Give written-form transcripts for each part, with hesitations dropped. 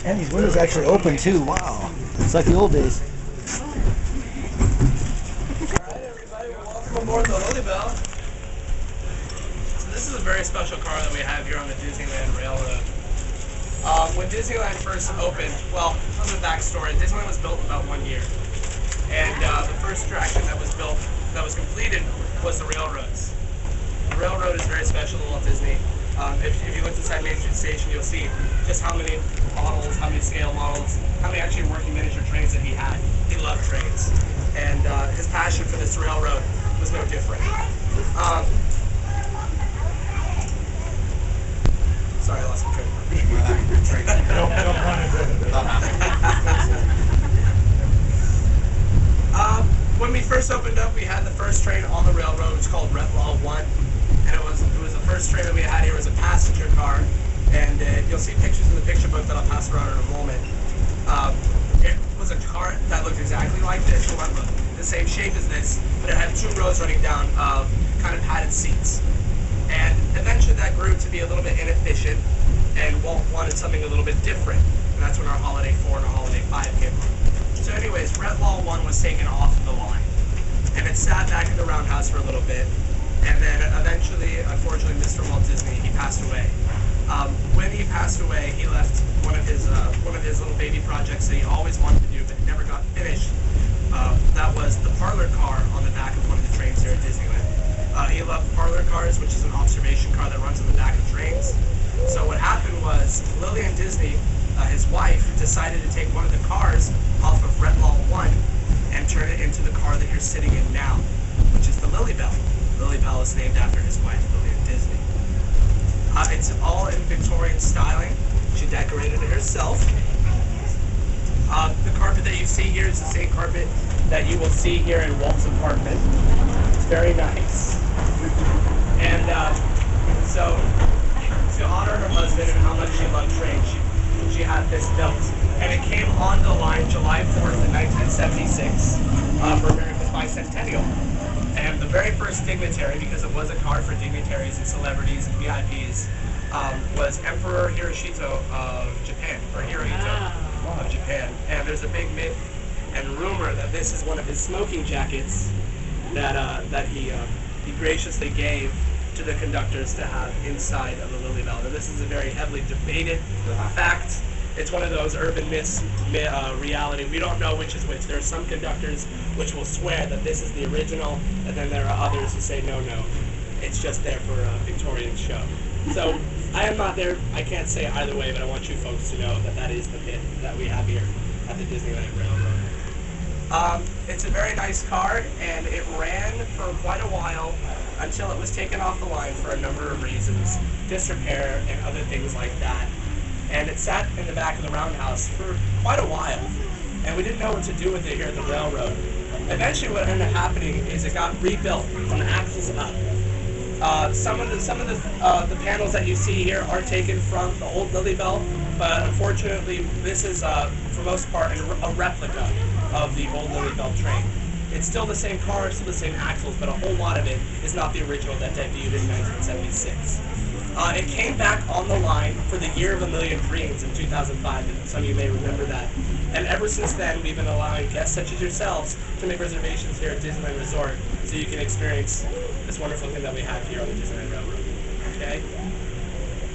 And these windows actually open too. Wow. It's like the old days. Alright everybody, welcome aboard the Lilly Belle. So this is a very special car that we have here on the Disneyland Railroad. When Disneyland first opened, well, a little backstory, Disneyland was built in about 1 year. And the first attraction that was built, that was completed, was the railroads. The railroad is very special to Walt Disney. If you look inside Main Street Station, you'll see just how many models, how many scale models, how many actually working miniature trains that he had. He loved trains. And his passion for this railroad was no different. Sorry, I lost my train of thought. When we first opened up, we had the first train on the railroad. It was called Retlaw 1. And it was the first train that we had here. It was a passenger car. And you'll see pictures in the picture book that I'll pass around in a moment. It was a car that looked exactly like this. Well, look, the same shape as this, but it had 2 rows running down of kind of padded seats. And eventually that grew to be a little bit inefficient, and Walt wanted something a little bit different. And that's when our Holiday 4 and our Holiday 5 came on. So anyways, Retlaw 1 was taken off the line. And it sat back in the roundhouse for a little bit. And then eventually, unfortunately, Mr. Walt Disney, he passed away. When he passed away, he left one of his little baby projects that he always wanted to do, but never got finished. That was the parlor car on the back of one of the trains here at Disneyland. He loved parlor cars, which is an observation car that runs on the back of trains. So what happened was, Lilly and Disney, his wife, decided to take one of the cars off of Retlaw 1 and turn it into the car that you're sitting in now, which is the Lilly Belle. Lilly Belle is named after his wife, Lilly and Disney. It's all in Victorian styling. She decorated it herself. The carpet that you see here is the same carpet that you will see here in Walt's apartment. It's very nice. And so, to honor her husband and how much she loved trains, she had this built. And it came on the line July 4th in 1976 for America's bicentennial. And the very first dignitary, because it was a car for dignitaries and celebrities and VIPs, was Emperor Hirohito of Japan, or Hirohito of Japan. And there's a big myth and rumor that this is one of his smoking jackets that he graciously gave to the conductors to have inside of the Lilly Belle. Now, this is a very heavily debated fact. It's one of those urban myths, reality. We don't know which is which. There are some conductors which will swear that this is the original, and then there are others who say, no, it's just there for a Victorian show. So, I am not there. I can't say either way, but I want you folks to know that that is the myth that we have here at the Disneyland Railroad. It's a very nice car, and it ran for quite a while until it was taken off the line for a number of reasons, disrepair and other things like that. And it sat in the back of the roundhouse for quite a while, and we didn't know what to do with it here at the railroad. Eventually what ended up happening is it got rebuilt from the axles up. Some of the panels that you see here are taken from the old Lilly Belle, but unfortunately this is for most part a replica of the old Lilly Belle train. It's still the same car, still the same axles, but a whole lot of it is not the original that debuted in 1976. It came back on the line for the Year of a Million Dreams in 2005, and some of you may remember that. And ever since then, we've been allowing guests such as yourselves to make reservations here at Disneyland Resort so you can experience this wonderful thing that we have here on the Disneyland Railroad. Okay?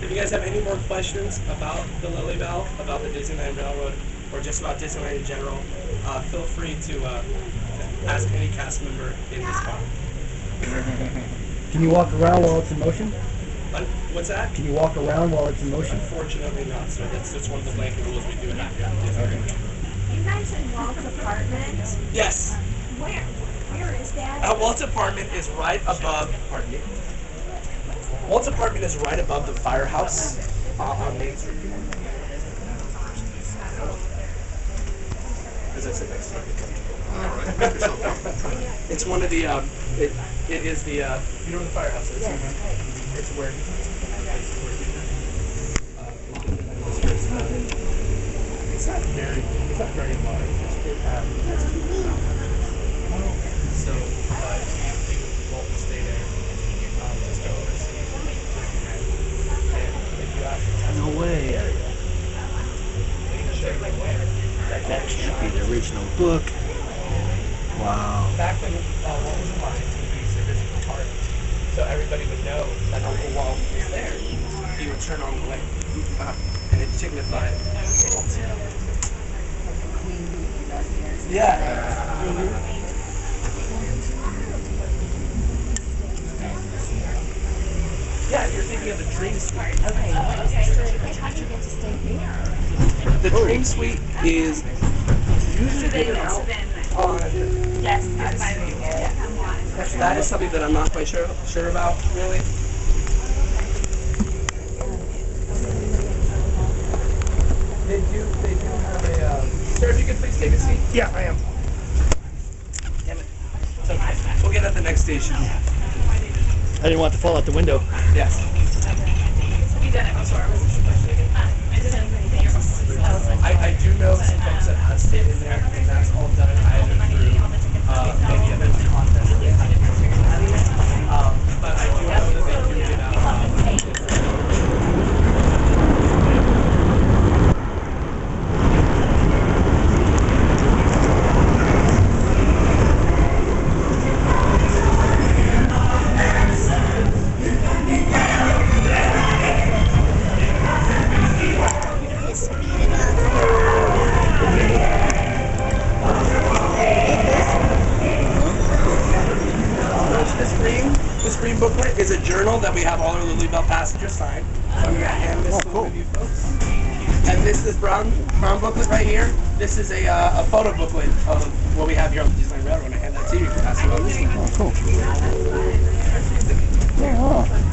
If you guys have any more questions about the Lilly Belle, about the Disneyland Railroad, or just about Disneyland in general, feel free to ask any cast member in this car. Can you walk around while it's in motion? What's that? Can you walk around while it's in motion? Unfortunately not, sir. That's just one of the blanket rules we do have here at Disneyland. You mentioned Walt's apartment. Yes. Where is that? Walt's apartment is right above. Pardon me. Walt's apartment is right above the firehouse on Main Street. As I sit next to it. It's one of the. It is the. You know where the firehouse is? It's where. It's not very large. It has 2 So, Walt will stay there just to oversee Disneyland. And if you ask, No way. original book. Wow. Back when Walt was alive, we used to visit the park, so everybody would know that Uncle Walt was there. He would turn on the light, and it signified Walt. Yeah. Yeah, you're thinking of the Dream Suite. Okay. How do you get to stay there? The Dream Suite is usually given out on. Yes, That is something that I'm not quite sure about, really. They do have a. Sir, if you could please take a seat. Yeah, I am. Damn it. It's okay. We'll get at the next station. I didn't want to fall out the window. Yes. I'm sorry. I do know some folks that have stayed in there, and that's all done either through maybe a mental contest or they had it. But I do know that they do get out. This green booklet is a journal that we have all our Lilly Belle passengers sign. So I'm going to hand this to one of you folks. And this is brown booklet right here. This is a photo booklet of what we have here on the Disneyland Railroad. I hand that to you. You can pass it on. Oh, cool. Yeah, wow.